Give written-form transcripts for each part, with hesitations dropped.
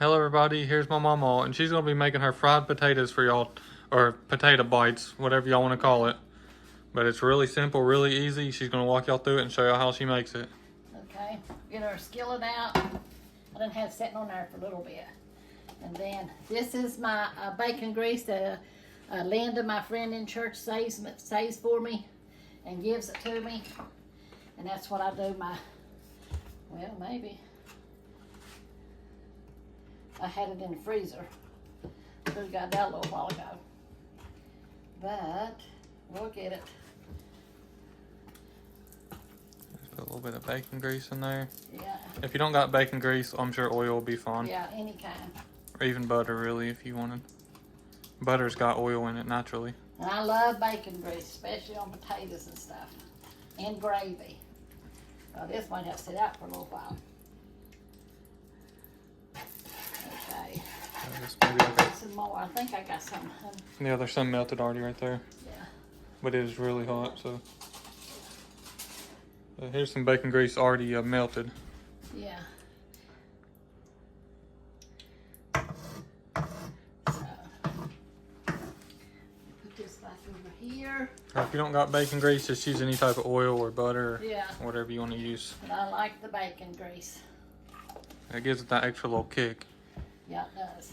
Hello everybody, here's my Mamaw, and she's going to be making her fried potatoes for y'all, or potato bites, whatever y'all want to call it. But it's really simple, really easy. She's going to walk y'all through it and show y'all how she makes it. Okay, get our skillet out. I done had it sitting on there for a little bit. And then this is my bacon grease that Linda, my friend in church, saves for me and gives it to me. And that's what I do well, maybe. I had it in the freezer. Could have got that a little while ago. But we'll get it. Just put a little bit of bacon grease in there. Yeah. If you don't got bacon grease, I'm sure oil will be fine. Yeah, any kind. Or even butter, really, if you wanted. Butter's got oil in it naturally. And I love bacon grease, especially on potatoes and stuff. And gravy. Well, this might have to sit out for a little while. Okay. Maybe like Some more. I think I got some. yeah, there's some melted already right there. Yeah. But it is really hot, so. Here's some bacon grease already melted. Yeah. So, put this back over here. Or if you don't got bacon grease, just use any type of oil or butter Yeah. or whatever you want to use. But I like the bacon grease. It gives it that extra little kick. Yeah, it does.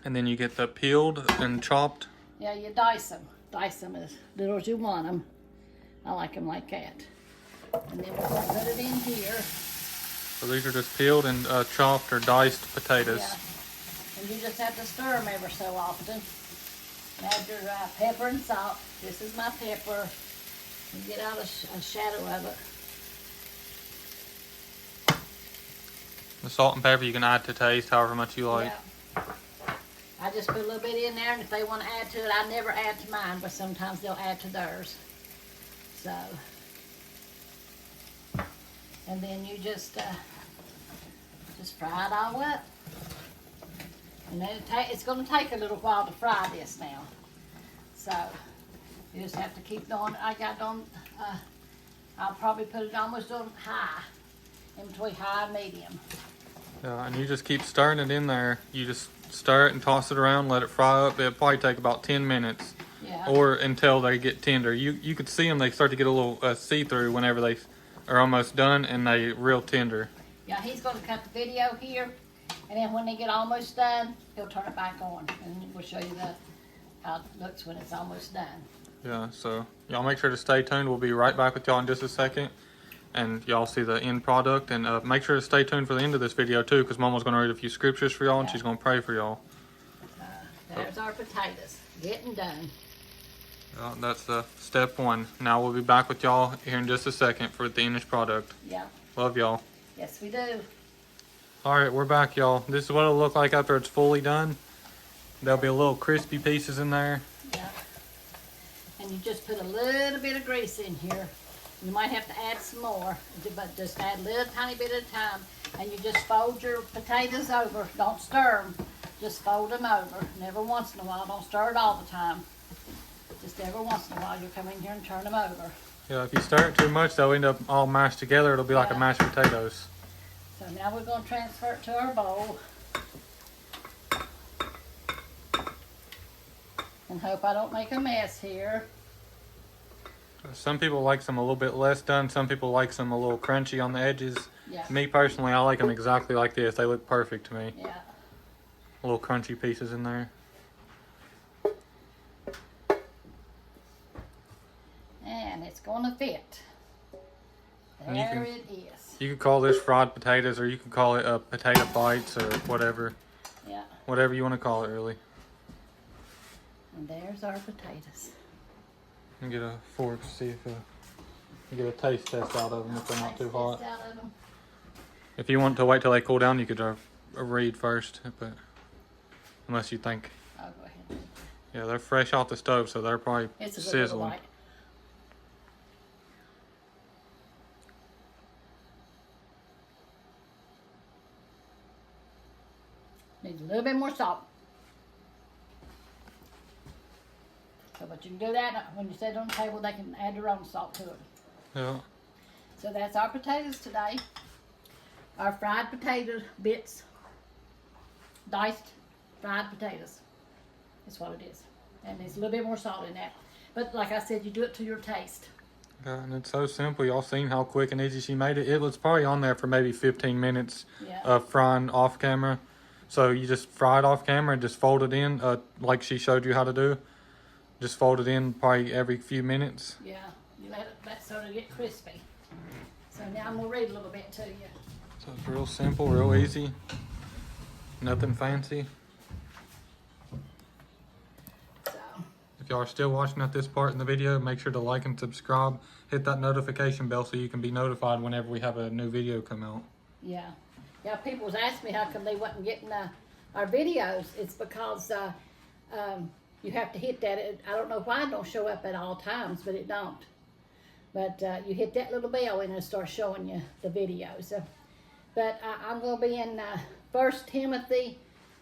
And then you get the peeled and chopped. Yeah, you dice them. Dice them as little as you want them. I like them like that. And then we're going to put it in here. So these are just peeled and chopped or diced potatoes. Yeah. And you just have to stir them ever so often. Add your pepper and salt. This is my pepper. And get out a shadow of it. The salt and pepper you can add to taste however much you like. Yeah. I just put a little bit in there, and if they want to add to it, I never add to mine, but sometimes they'll add to theirs. So, and then you just fry it all up. And then it's going to take a little while to fry this now. So, you just have to keep doing it. I got it on, I'll probably put it almost on high, in between high and medium. Yeah, and you just keep stirring it in there. You just stir it and toss it around, let it fry up. It'll probably take about 10 minutes. Yeah. Or until they get tender. You could see them, they start to get a little see-through whenever they are almost done and they real tender. Yeah, he's going to cut the video here, and then when they get almost done, he'll turn it back on, and we'll show you how it looks when it's almost done. Yeah, so y'all make sure to stay tuned. We'll be right back with y'all in just a second. And y'all see the end product. And make sure to stay tuned for the end of this video too, because Mama's going to read a few scriptures for y'all and she's going to pray for y'all. There's our potatoes getting done. That's step one. Now we'll be back with y'all here in just a second for the finished product. Yeah. Love y'all. Yes, we do. Alright, we're back, y'all. This is what it'll look like after it's fully done. There'll be a little crispy pieces in there. Yeah. And you just put a little bit of grease in here. You might have to add some more, but just add a little tiny bit at a time. And you just fold your potatoes over. Don't stir them. Just fold them over. And every once in a while, don't stir it all the time. Just every once in a while, you come in here and turn them over. Yeah, if you stir it too much, they'll end up all mashed together. It'll be like a mashed potatoes. So now we're going to transfer it to our bowl. And hope I don't make a mess here. Some people like some a little bit less done. Some people like some a little crunchy on the edges. Yeah. Me personally, I like them exactly like this. They look perfect to me. Yeah. Little crunchy pieces in there. And it's going to fit. There it is. You could call this fried potatoes, or you could call it potato bites, or whatever. Yeah. Whatever you want to call it, really. And there's our potatoes. And get a fork to see if you get a taste test out of them if they're not too hot. If you want to wait till they cool down, you could read first, but unless you think. I'll go ahead. Yeah, they're fresh off the stove, so they're probably It's a good little sizzling. bite. Needs a little bit more salt. So, but you can do that when you set it on the table. They can add their own salt to it. Yeah. So that's our potatoes today. Our fried potato bits. diced fried potatoes. That's what it is. And there's a little bit more salt in that. But like I said, you do it to your taste. Yeah, and it's so simple. Y'all seen how quick and easy she made it. It was probably on there for maybe 15 minutes Yeah. of frying off camera. So you just fry it off camera and just fold it in like she showed you how to do. Just fold it in probably every few minutes. Yeah, you let it sort of get crispy. So now I'm going to read a little bit to you. So it's real simple, real easy. Nothing fancy. So, If y'all are still watching at this part in the video, make sure to like and subscribe. Hit that notification bell so you can be notified whenever we have a new video come out. yeah. Yeah, people was asking me how come they wasn't getting our videos. It's because you have to hit that. I don't know why it don't show up at all times, but it don't. But you hit that little bell and it'll start showing you the videos. But I'm going to be in 1 Timothy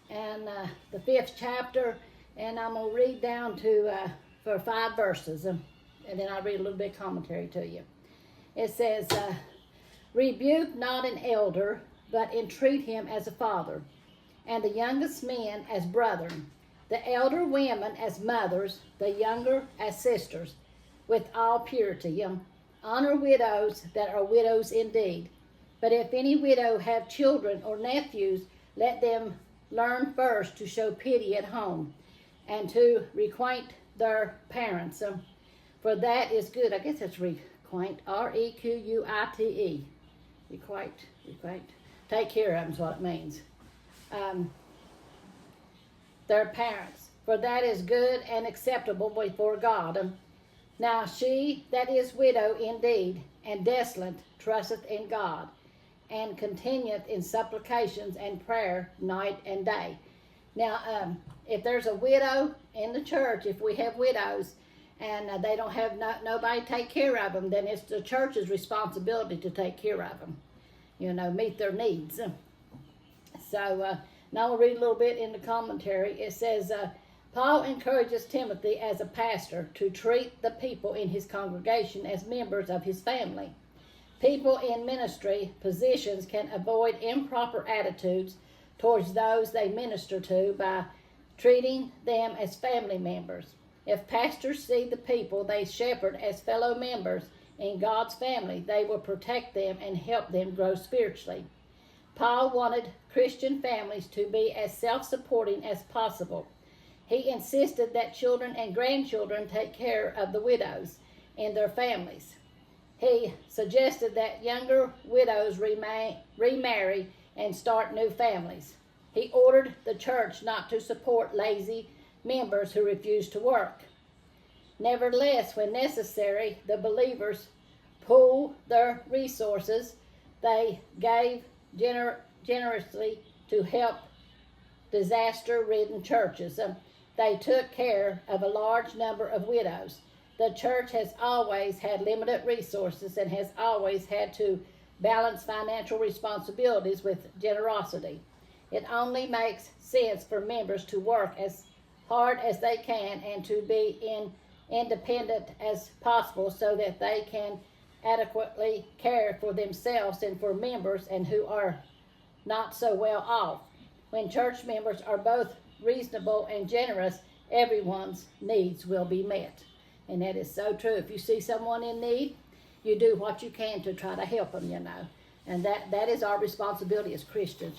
and the 5th chapter, and I'm going to read down to for 5 verses, and then I'll read a little bit of commentary to you. It says, rebuke not an elder, but entreat him as a father, and the youngest men as brethren, the elder women as mothers, the younger as sisters, with all purity. Honor widows that are widows indeed. But if any widow have children or nephews, let them learn first to show pity at home, and to requite their parents. For that is good. I guess it's requite, R-E-Q-U-I-T-E. Requite. Take care of them is what it means. Their parents. For that is good and acceptable before God. Now she that is widow indeed, and desolate, trusteth in God, and continueth in supplications and prayer night and day. Now, if there's a widow in the church, if we have widows, and they don't have nobody take care of them, then it's the church's responsibility to take care of them. Meet their needs. So now we'll read a little bit in the commentary. It says, Paul encourages Timothy as a pastor to treat the people in his congregation as members of his family. People in ministry positions can avoid improper attitudes towards those they minister to by treating them as family members. If pastors see the people they shepherd as fellow members in God's family, they will protect them and help them grow spiritually. Paul wanted Christian families to be as self-supporting as possible. He insisted that children and grandchildren take care of the widows in their families. He suggested that younger widows remarry and start new families. He ordered the church not to support lazy members who refuse to work. Nevertheless, when necessary, the believers pooled their resources. They gave generously to help disaster-ridden churches. They took care of a large number of widows. The church has always had limited resources and has always had to balance financial responsibilities with generosity. It only makes sense for members to work as hard as they can and to be independent as possible so that they can adequately care for themselves and for members and who are not so well off. When church members are both reasonable and generous, everyone's needs will be met. And that is so true. If you see someone in need, you do what you can to try to help them, And that is our responsibility as Christians,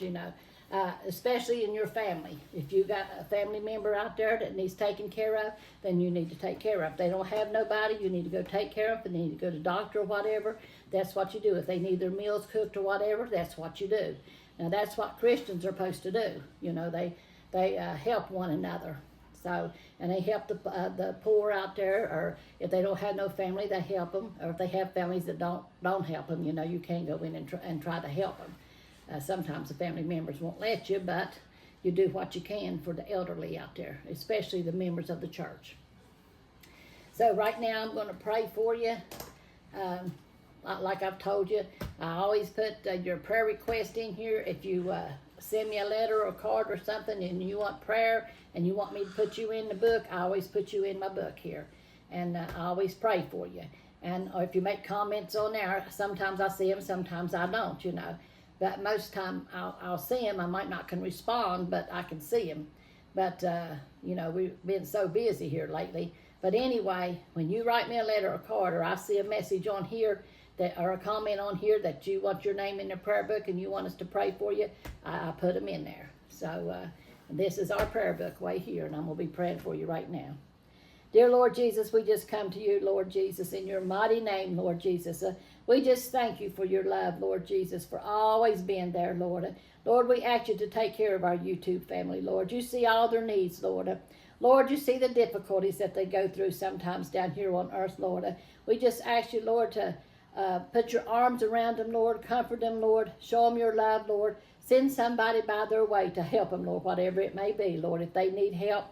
especially in your family. If you got a family member out there that needs taken care of, then you need to take care of. If they don't have nobody, you need to go take care of them. If they need to go to the doctor or whatever, that's what you do. If they need their meals cooked or whatever, that's what you do. Now that's what Christians are supposed to do. They help one another. So, and they help the poor out there, or if they don't have no family, they help them. Or if they have families that don't help them, you can't go in and try to help them. Sometimes the family members won't let you, but you do what you can for the elderly out there, especially the members of the church. So right now I'm going to pray for you. Like I've told you, I always put your prayer request in here. If you send me a letter or a card or something and you want prayer and you want me to put you in the book, I always put you in my book here. And I always pray for you. And or if you make comments on there, sometimes I see them, sometimes I don't, But most time I'll see him. I might not can respond, but I can see him. But, you know, we've been so busy here lately. But anyway, when you write me a letter or card, or I see a message on here that, or a comment on here that you want your name in the prayer book and you want us to pray for you, I put them in there. So this is our prayer book way here, and I'm going to be praying for you right now. Dear Lord Jesus, we just come to you, Lord Jesus, in your mighty name, Lord Jesus. We just thank you for your love, Lord Jesus, for always being there, Lord. Lord, we ask you to take care of our YouTube family, Lord. You see all their needs, Lord. Lord, you see the difficulties that they go through sometimes down here on earth, Lord. We just ask you, Lord, to put your arms around them, Lord. Comfort them, Lord. Show them your love, Lord. Send somebody by their way to help them, Lord, whatever it may be, Lord. If they need help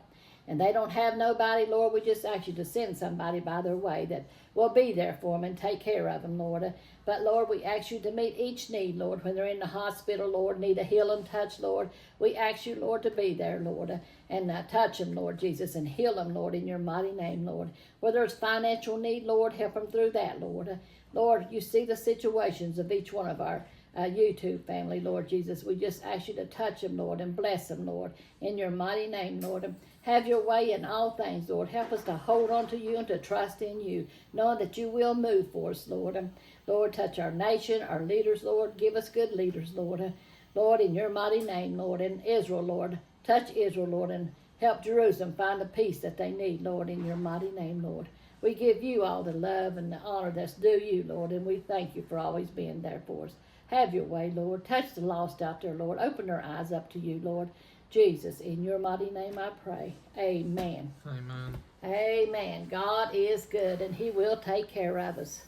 and they don't have nobody, Lord, we just ask you to send somebody by their way that will be there for them and take care of them, Lord. But, Lord, we ask you to meet each need, Lord, when they're in the hospital, Lord, need a healing touch, Lord. We ask you, Lord, to be there, Lord, and touch them, Lord Jesus, and heal them, Lord, in your mighty name, Lord. Where there's financial need, Lord, help them through that, Lord. Lord, you see the situations of each one of our YouTube family, Lord Jesus. We just ask you to touch them, Lord, and bless them, Lord, in your mighty name, Lord. Have your way in all things, Lord. Help us to hold on to you and to trust in you, knowing that you will move for us, Lord. Lord, touch our nation, our leaders, Lord. Give us good leaders, Lord. Lord, in your mighty name, Lord, in Israel, Lord. Touch Israel, Lord, and help Jerusalem find the peace that they need, Lord, in your mighty name, Lord. We give you all the love and the honor that's due you, Lord, and we thank you for always being there for us. Have your way, Lord. Touch the lost out there, Lord. Open their eyes up to you, Lord. Jesus, in your mighty name I pray. Amen. Amen. Amen. God is good, and he will take care of us.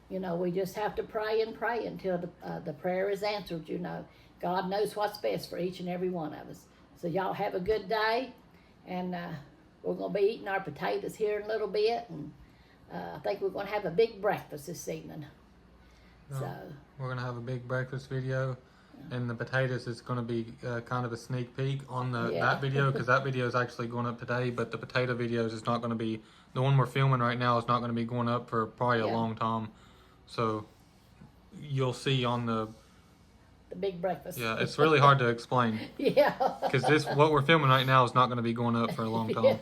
You know, we just have to pray and pray until the prayer is answered, you know. God knows what's best for each and every one of us. So y'all have a good day, and we're going to be eating our potatoes here in a little bit, and I think we're going to have a big breakfast this evening. No, So we're going to have a big breakfast video, and the potatoes is going to be kind of a sneak peek on that video, because that video is actually going up today, but the potato videos is not going to be, the one we're filming right now is not going to be going up for probably a long time. So you'll see on the big breakfast. Yeah, it's really hard to explain. Yeah. Because what we're filming right now is not going to be going up for a long time.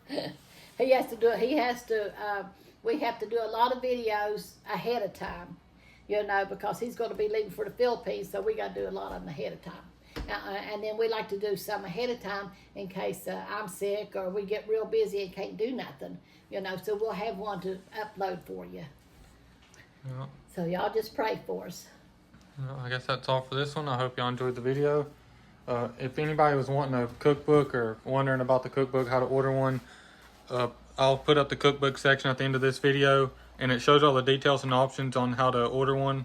Yeah. He has to, we have to do a lot of videos ahead of time, you know, because he's going to be leaving for the Philippines, so we got to do a lot of them ahead of time. And then we like to do some ahead of time in case I'm sick or we get real busy and can't do nothing, you know, so we'll have one to upload for you. Yeah. So y'all just pray for us. Well, I guess that's all for this one. I hope y'all enjoyed the video. If anybody was wanting a cookbook or wondering about the cookbook, how to order one, I'll put up the cookbook section at the end of this video, and it shows all the details and options on how to order one.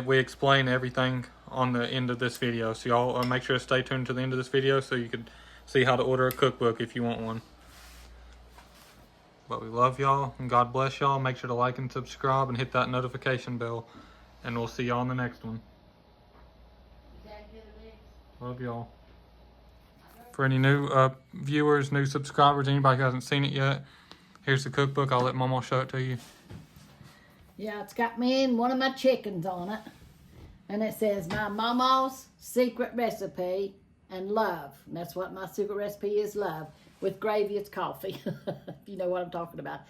We explain everything on the end of this video, so y'all make sure to stay tuned to the end of this video so you can see how to order a cookbook if you want one. But we love y'all, and God bless y'all. Make sure to like and subscribe and hit that notification bell, and we'll see y'all in the next one. Love y'all. For any new viewers, new subscribers, anybody who hasn't seen it yet, here's the cookbook. I'll let Mama show it to you. Yeah, it's got me and one of my chickens on it. And it says, my Mamaw's secret recipe and love. And that's what my secret recipe is, love. With gravy, it's coffee. If you know what I'm talking about.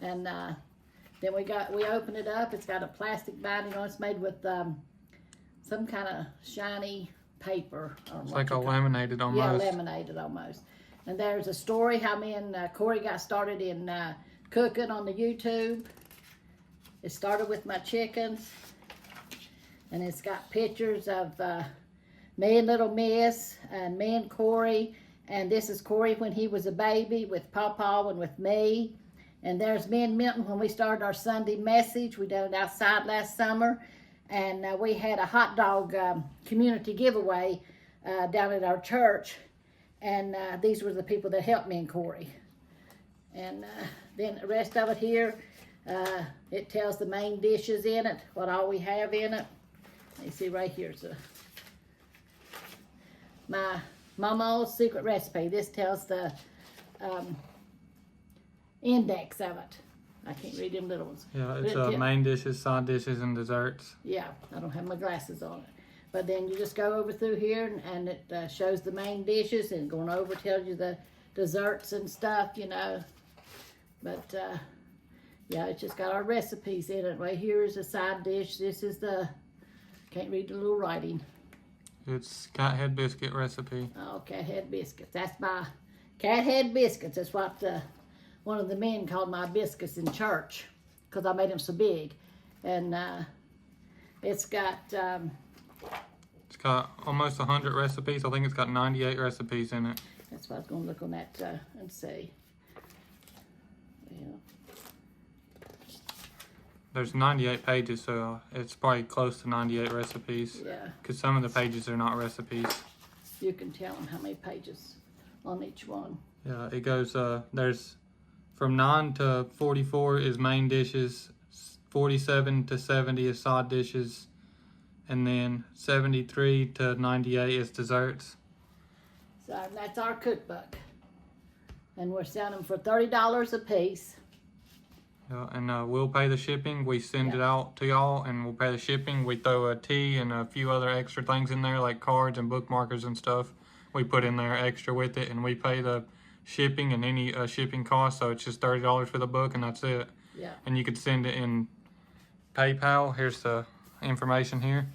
And then we open it up. It's got a plastic binding on it. It's made with some kind of shiny paper. It's like a laminated almost. Yeah, laminated almost. And there's a story how me and Corey got started in cooking on the YouTube. It started with my chickens. And it's got pictures of me and little Miss and me and Corey. And this is Corey when he was a baby with Pawpaw and with me. And there's me and Milton when we started our Sunday message. We did it outside last summer. And we had a hot dog community giveaway down at our church. And these were the people that helped me and Corey. And then the rest of it here, it tells the main dishes in it, what all we have in it. You see right here, so my Mamaw's secret recipe. This tells the index of it. I can't read them little ones. Yeah, But it's it- main dishes, side dishes, and desserts. Yeah, I don't have my glasses on it. But then you just go over through here and it shows the main dishes, and going over tells you the desserts and stuff, you know. But yeah, it's just got our recipes in it. Right here is a side dish. This is the, can't read the little writing. It's cat head biscuit recipe. Oh, cat head biscuits. That's my cat head biscuits. That's what one of the men called my biscuits in church, because I made them so big. And it's got It's got almost 100 recipes. I think it's got 98 recipes in it. that's what I was going to look on that and see. Yeah. There's 98 pages, so it's probably close to 98 recipes. Yeah, Because some of the pages are not recipes. you can tell them how many pages on each one. Yeah, it goes, there's from 9 to 44 is main dishes, 47 to 70 is side dishes, and then 73 to 98 is desserts. So that's our cookbook. And we're selling them for $30 a piece. Yeah, and we'll pay the shipping. We send Yeah. it out to y'all, and we'll pay the shipping. We throw a tea and a few other extra things in there, like cards and bookmarkers and stuff. We put in there extra with it, and we pay the shipping and any shipping costs. So it's just $30 for the book, and that's it. Yeah. And you could send it in PayPal. Here's the information here.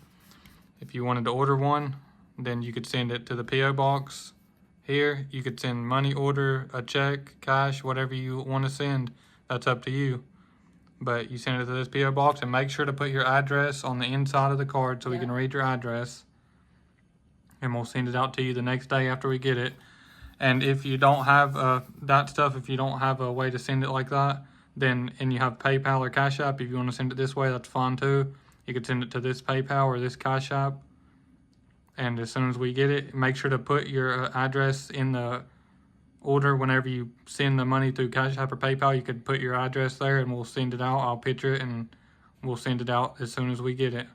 If you wanted to order one, then you could send it to the P.O. box here. You could send money order, a check, cash, whatever you want to send. That's up to you. But you send it to this P.O. box, and make sure to put your address on the inside of the card so we Yeah. can read your address. And we'll send it out to you the next day after we get it. And if you don't have that stuff, if you don't have a way to send it like that, then, and you have PayPal or Cash App, if you want to send it this way, that's fine too. You could send it to this PayPal or this Cash App. And as soon as we get it, make sure to put your address in the order. Whenever you send the money through Cash App or PayPal, you could put your address there, and we'll send it out. I'll picture it, and we'll send it out as soon as we get it.